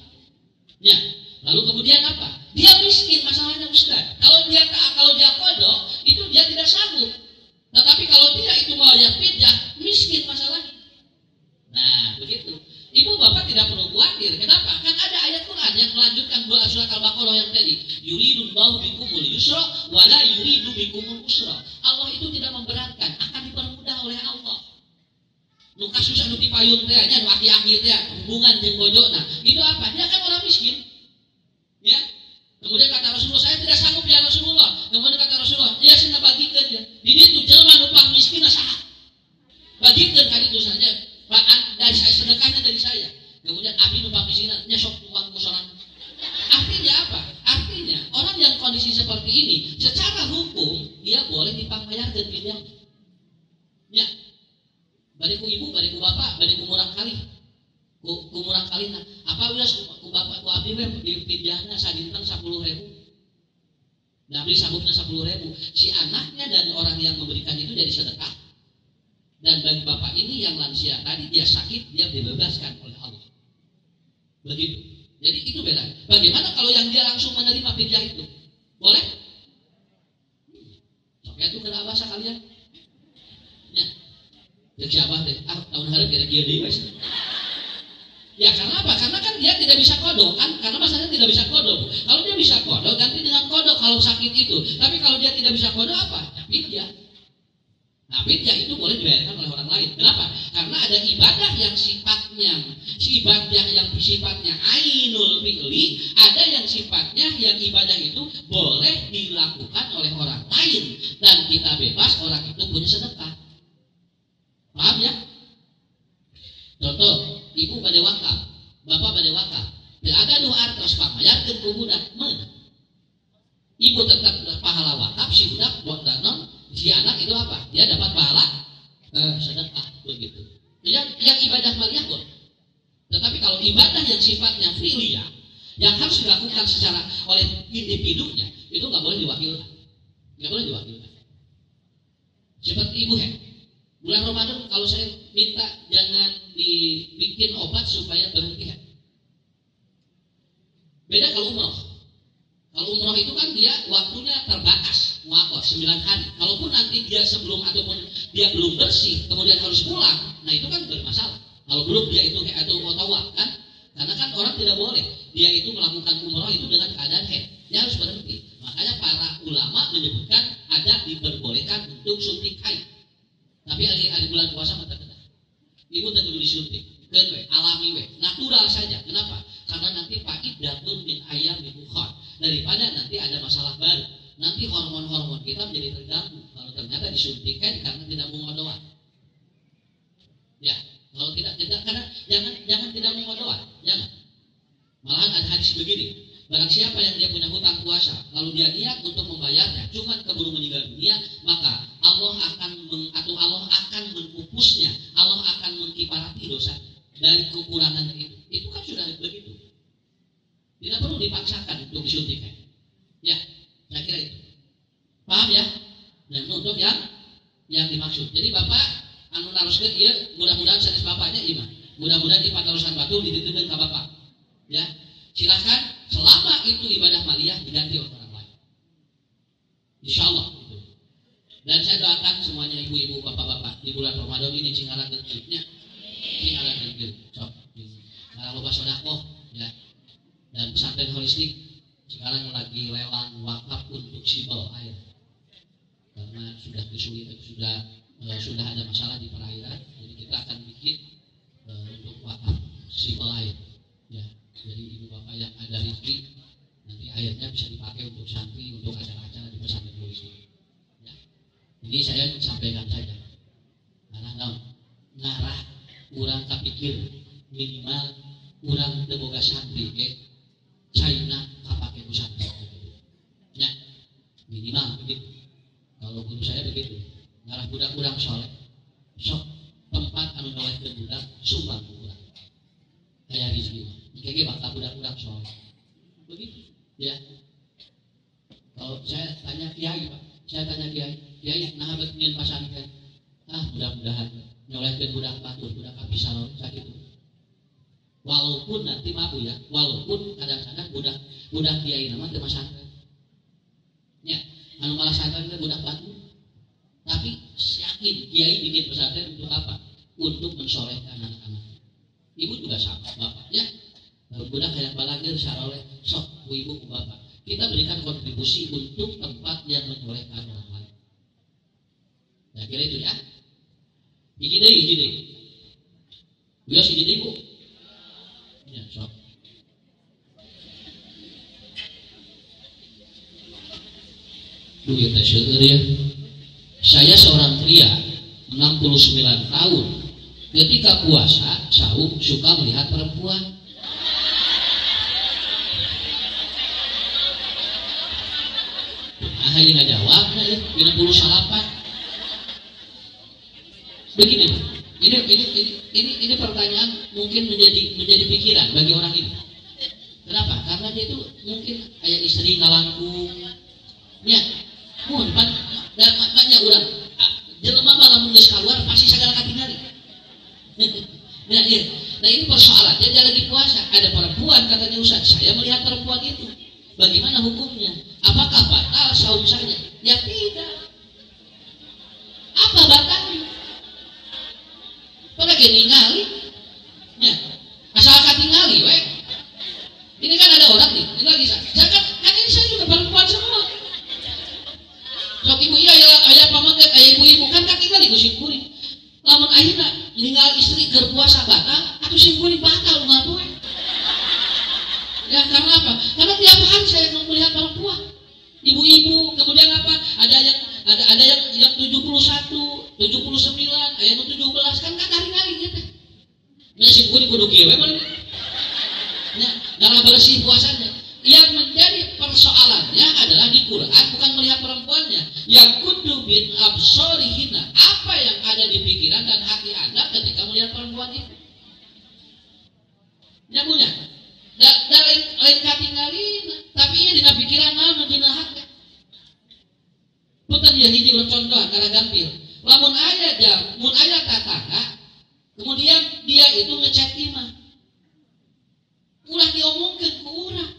Ya, lalu kemudian apa? Dia miskin masalahnya Ustaz. Kalau dia kodok, itu dia tidak sanggup. Tetapi kalau tidak itu mau yang fidyah, miskin masalahnya. Nah, begitu. Ibu bapak tidak perlu khawatir. Kenapa? Kan ada ayat Quran yang melanjutkan surat Al-Baqarah yang tadi. Yuridullahu bikumul yusra wa la yuridu bikumul usra. Allah itu tidak memberatkan, akan dipermudah oleh Allah. Nu kasus anu dipayun teh nya nu aki-aki teh hubungan jeung bojona. Itu apa? Dia kan orang miskin. Ya. Kemudian kata Rasulullah, saya tidak sanggup ya Rasulullah. Kemudian kata Rasulullah, dia sina bagikeun ya. Di ditu jelema nu pang miskin saha. Bagikeun ka ditu saja. Dari saya sedekahnya dari saya. Kemudian abdi numpang miskinna nya sok tuang musolan. Artinya apa? Artinya orang yang kondisi seperti ini secara hukum dia boleh dipangbayarkeun fidyah. Ya. Bariku ibu, bariku bapak, bariku murang kali. Ku murang kalina. Apa wios ku bapak ku abdi we di fidyahna sadinten 10.000. Nah, abdi sabuknya 10.000. Si anaknya dan orang yang memberikan itu jadi sedekah. Dan bagi bapak ini yang lansia tadi dia sakit, dia dibebaskan oleh Allah. Begitu. Jadi itu beda. Bagaimana kalau yang dia langsung menerima fidyah itu? Boleh? Soknya itu kena bahasa kalian. Ya. Jadi abah deh. Tahun harap kira-kira dia mas. Ya karena apa? Karena kan dia tidak bisa kodok kan? Karena masalahnya tidak bisa kodok. Kalau dia bisa kodok, ganti dengan kodok kalau sakit itu. Tapi kalau dia tidak bisa kodok apa? Ya fidyah. Nah, fidyah itu boleh dibayarkan oleh orang lain. Kenapa? Karena ada ibadah yang sifatnya ainul fi'li, ada yang sifatnya yang ibadah itu boleh dilakukan oleh orang lain dan kita bebas orang itu punya sedekah. Paham ya? Contoh, ibu pada wakaf, bapak pada wakaf. Ada dua artos pamayarkeun ku budak meunang. Ibu tetap pahala wakaf, si budak buat danon. Si anak itu apa? Dia dapat pahala sedekah begitu. Yang ibadah maliyah boleh. Tetapi kalau ibadah yang sifatnya fi'liyah, yang harus dilakukan secara oleh individunya, itu nggak boleh diwakilkan. Nggak boleh diwakilkan. Seperti ibu bulan Ramadan kalau saya minta jangan dibikin obat supaya berhenti Beda kalau umroh. Kalau umroh itu kan dia waktunya terbatas, muakoh 9 hari. Kalaupun nanti dia sebelum ataupun dia belum bersih, kemudian harus pulang, nah itu kan bermasalah. Kalau belum dia itu atau tawaf kan, karena kan orang tidak boleh dia itu melakukan umroh itu dengan keadaan dia harus berhenti. Makanya para ulama menyebutkan ada diperbolehkan untuk suntik haid. Tapi ada bulan puasa mata kena. Ibu tentu disuntik. Alami natural saja. Kenapa? Karena nanti faidatun min ayyamin ukhar. Daripada nanti ada masalah baru, nanti hormon-hormon kita menjadi terganggu kalau ternyata disuntikkan karena tidak mengodoan. Ya, kalau tidak karena jangan tidak mengodoan, jangan. Malahan ada hadis begini, barang siapa yang dia punya hutang puasa, lalu dia niat untuk membayarnya, cuma keburu meninggal dunia, maka Allah akan menghapusnya, Allah akan mengkifarati dosa dari kekurangan itu. Itu kan sudah begitu. Tidak perlu dipaksakan untuk disuntikan. Ya, saya kira itu. Paham ya? Dan untuk yang dimaksud. Jadi bapak anu naruskeun ieu mudah-mudahan sanes bapaknya ieu mah. Mudah-mudahan di patarusan batu dititipkeun ka bapak. Ya. Silakan selama itu ibadah maliyah diganti oleh orang lain. Insyaallah itu. Dan saya doakan semuanya ibu-ibu, bapak-bapak di bulan Ramadan ini cinggalan geutnya. Cinggalan geut. Sok. Ngalah loba sedekah ya. Dan pesantren holistik sekarang lagi lelang wakaf untuk sibel air karena sudah kesulitan, sudah ada masalah di perairan, jadi kita akan bikin untuk wakaf sibel air ya. Jadi ibu bapak yang ada rezeki nanti airnya bisa dipakai untuk santri, untuk acara-acara di pesantren holistik ya. Ini saya sampaikan saja karena ngarah kurang kapikir minimal kurang teboga santri China kapake pusat ya minimal begitu. Kalau guru saya begitu ngarah budak kurang soleh sok tempat anu nolehkeun budak sumbang budak kayak rezeki kayak bakal budak soleh begitu ya. Kalau saya tanya kiai Pak, kiai nah abet nyeun pasantren. Mudah-mudahan nyolehkeun budak batur, budak abdi salon sakitu. Walaupun nanti maaf ya, walaupun kadang-kadang budak kiai nama teu pasantren. Ya, anu malah pesantren teh budak batur. Tapi yakin kiai bikin pesantren untuk apa? Untuk mensolehkan anak-anak. Ibu juga sama, bapak ya. Budak kayak balagir saroleh sok ku ibu ku bapak. Kita berikan kontribusi untuk tempat yang mensolehkan orang lain. Nah, kira itu ya. Hiji deui. Biasa hiji deui, Bu. Ya, sok. Duit teh seueur ya. Saya seorang pria 69 tahun. Ketika puasa, saum suka melihat perempuan. Ayo ngajawab ya, 68. Begini, ini pertanyaan mungkin menjadi pikiran bagi orang ini. Kenapa? Karena dia itu mungkin ayah istri ngalangkung. Ya, mun banyak orang. Jelema mah lamun geus kaluar pasti sagala katingali. Nah, iya. Nah, ini persoalan. Dia lagi puasa, ada perempuan katanya Ustaz, saya melihat perempuan itu. Bagaimana hukumnya? Apakah batal saum saya? Ya tidak. Apa batalnya? Pada ningali, ya, asal katingali, we. Ini kan ada orang nih, ini lagi saya kan ini saya juga perempuan semua. Sok ibu iya ayah pamaget, ayah ibu kan katingali ku simkuring. Lamun ayeuna ninggal istri keur puasa batal, atuh simkuring batal ngapoe. Ya karena apa? Karena tiap hari saya melihat perempuan, ibu-ibu, kemudian apa? Ada yang 71, 79, aya nu 17 kan kadari-kali gitu. Nya simkuring kudu kieu we meureun. Nya darah bersih puasanya. Yang menjadi persoalannya adalah di Quran bukan melihat perempuannya. Yang kudu bin absorihina, apa yang ada di pikiran dan hati Anda ketika melihat perempuan itu. Nyamunya. Lain katingalina, tapi ieu dina pikiran naon dina hati. Punten ieu hiji contoh karena gampil. Lamun aya tatangga, kemudian dia itu ngechat imah. Ulah diomongkeun ku urang.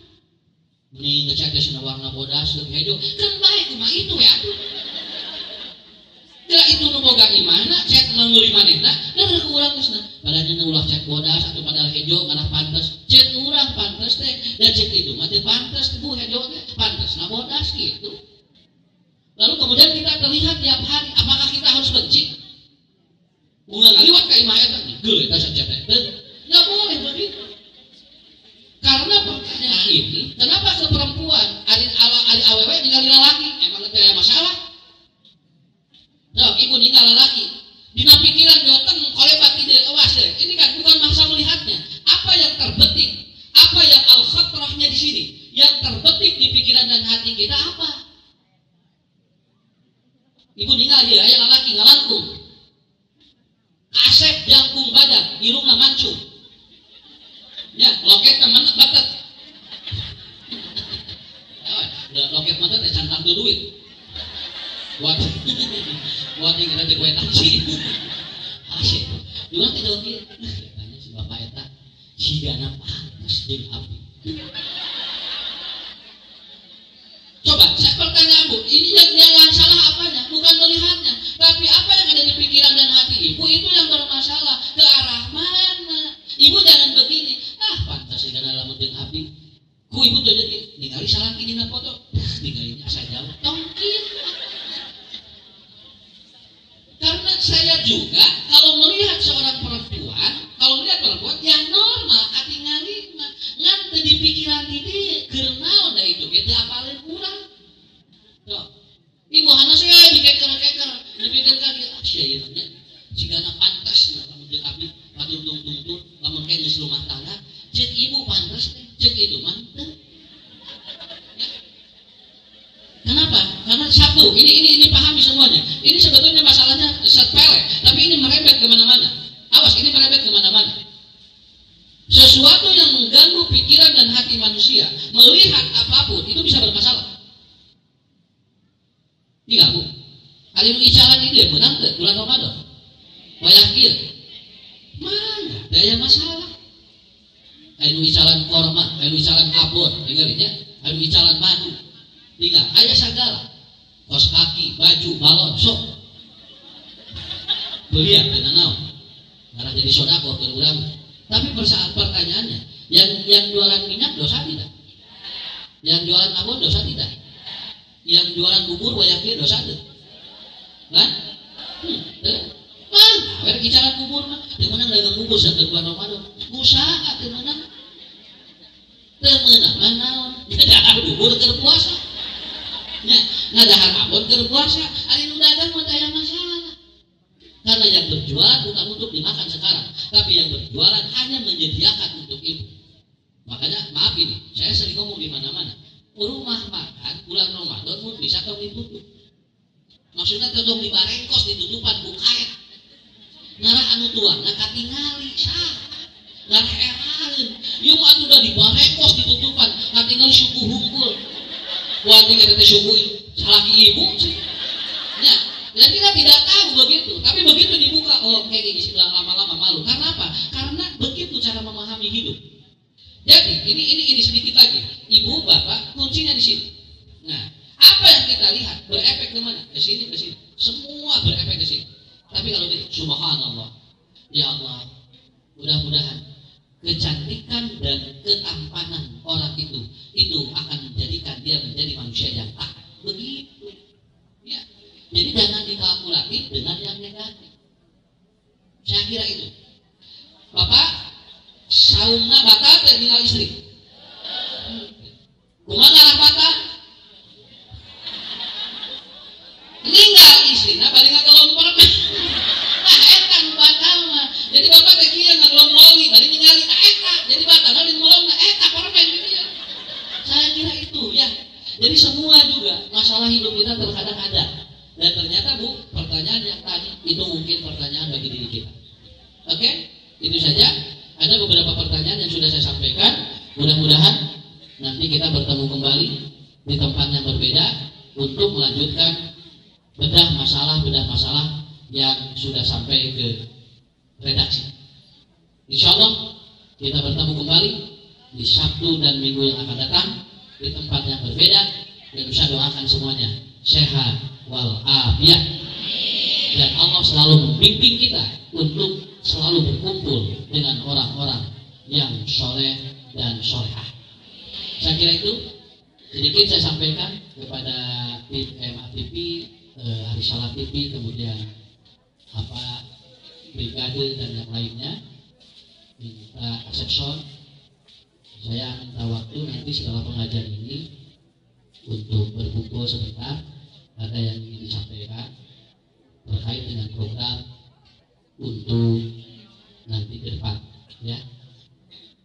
Ini ngechat geus warna bodas jeung hejo, kan bae kumaha itu we atuh. Kira itu nu boga imana, chat meuli manehna, dan ku urang geusna. Padahal nya ulah chat bodas atau padahal hejo ngalah pantes. Chat urang pantes teh, dan chat itu mah teh pantes Bu hejo teh, pantesna bodas gitu. Lalu kemudian kita terlihat tiap hari, apakah kita harus benci? Bunga ngaliwat ka imah eta geuleuh eta chat teh. Enggak boleh begitu. Karena pertanyaan ini, kenapa ke perempuan ari awewe ningali lalaki? Emang teu aya masalah? Nah, ibu ninggal lalaki, dina pikiran joteng kolebat ide awas deh. Ini kan bukan masalah melihatnya. Apa yang terbetik? Apa yang al-khatrahnya di sini? Yang terbetik di pikiran dan hati kita apa? Ibu ninggal dia, aya lalaki ngalangkung. Asep jangkung badak, irungna mancung. Ya, loket teman batet. Loket mata teh cantang tuh duit. Buat kira teh kue taksi. Asik. Juga teh jauh kieu. Tanya si bapak eta, sigana pantes jeung abdi. Coba, saya pertanyaan Bu, ini yang salah apanya? Bukan melihatnya, tapi apa yang ada di pikiran dan hati ibu itu yang bermasalah. Ke arah mana? Ibu jangan begini. Pantas sigana lamun jeung abdi. Ku ibu tuh jadi ningali salaki dina foto. Ningalinya asa jauh. Tongkin. Karena saya juga kalau melihat seorang perempuan, yang normal katingali mah ngan teu di pikiran di dieu keur naon da itu ge teu apaleun urang. Tuh. Ibu hana saya dikeker-keker, nepikeun ka dieu sia ieu nya sigana pantas lamun jeung abdi patur tung-tung lamun kae geus rumah tangga, ceuk ibu pantas teh, ceuk itu mah teu. Kenapa? Karena satu, ini pahami semuanya. Ini sebetulnya masalahnya sepele, tapi ini merembet kemana-mana. Awas, ini merembet kemana-mana. Sesuatu yang mengganggu pikiran dan hati manusia, melihat apapun itu bisa bermasalah. Iya Bu. Ari nu icalan ini menang ke bulan Ramadan. Wayah kieu. Mana? Daya masalah. Anu icalan korma, anu icalan abon, dengarnya, anu icalan madu. Tinggal aya sagala. Kos kaki, baju, balon, sok. Beliau dengan naon. Karena jadi sodako ke urang. Tapi pertanyaannya, yang jualan minyak dosa tidak? Yang jualan abon dosa tidak? Yang jualan bubur wayaknya dosa tidak? Kan? Mana? Ada bicara bubur mah. Yang menang dagang bubur sampai bulan Ramadan. Usaha yang menang. Temenang mana? Ngadahan bubur kerpuasa. Ngadahan abon kerpuasa. Ari nu dagang mah aya masalah. Karena yang berjualan bukan untuk dimakan sekarang, tapi yang berjualan hanya menyediakan untuk itu. Makanya maaf ini, saya sering ngomong di mana-mana. Rumah makan bulan Ramadan pun bisa tong ditutup. Maksudnya tong di barengkos ditutupan bukaet. Nara anu tuang katingali sah. Nara eraeun. Ieu mah atuh da di barengkos ditutupan, katingali suku hungkul. Wah tinggal teh suku salaki ibu sih. Ya, dan kita tidak tahu begitu, tapi begitu dibuka, oh kayak gini lama-lama malu. Karena apa? Karena begitu cara memahami hidup. Jadi ini sedikit lagi. Ibu, bapak, kuncinya di sini. Nah, apa yang kita lihat berefek ke mana? Ke sini, ke sini. Semua berefek ke sini. Tapi kalau ini, subhanallah, ya Allah, mudah-mudahan kecantikan dan ketampanan orang itu akan menjadikan dia menjadi manusia yang taat. Begitu. Ya. Jadi jangan dikalkulatif dengan yang negatif. Saya kira itu. Bapak, saumna batal tertinggal istri. Kumaha ngalah batal? Ninggal istri, nah bari ngagelompol. Nah, eta nu batal mah. Jadi bapak teh kieu ngagelomloli, bari ningali eta. Jadi batal di molongna eta porpen kieu. Saya kira itu ya. Jadi semua juga masalah hidup kita terkadang ada. Dan ternyata Bu, pertanyaan yang tadi itu mungkin pertanyaan bagi diri kita. Oke? Itu saja. Ada beberapa pertanyaan yang sudah saya sampaikan. Mudah-mudahan nanti kita bertemu kembali di tempat yang berbeda untuk melanjutkan bedah masalah yang sudah sampai ke redaksi. Insya Allah kita bertemu kembali di Sabtu dan Minggu yang akan datang di tempat yang berbeda, dan bisa doakan semuanya sehat walafiat, dan Allah selalu membimbing kita untuk selalu berkumpul dengan orang-orang yang soleh dan solehah. Saya kira itu sedikit saya sampaikan kepada tim MATV, Harisalah TV, kemudian Brigade dan yang lainnya. Minta aksepson, saya minta waktu nanti setelah pengajian ini untuk berkumpul sebentar. Ada yang ingin disampaikan terkait dengan program untuk nanti ke depan, ya.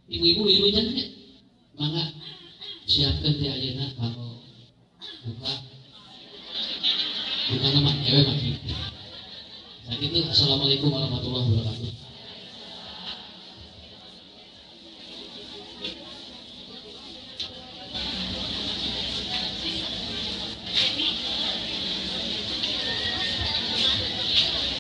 Ibu-ibu jangan ya, mangga siapkan di ayeuna kalau buka nama cewek maki. Nah itu, assalamualaikum warahmatullahi wabarakatuh.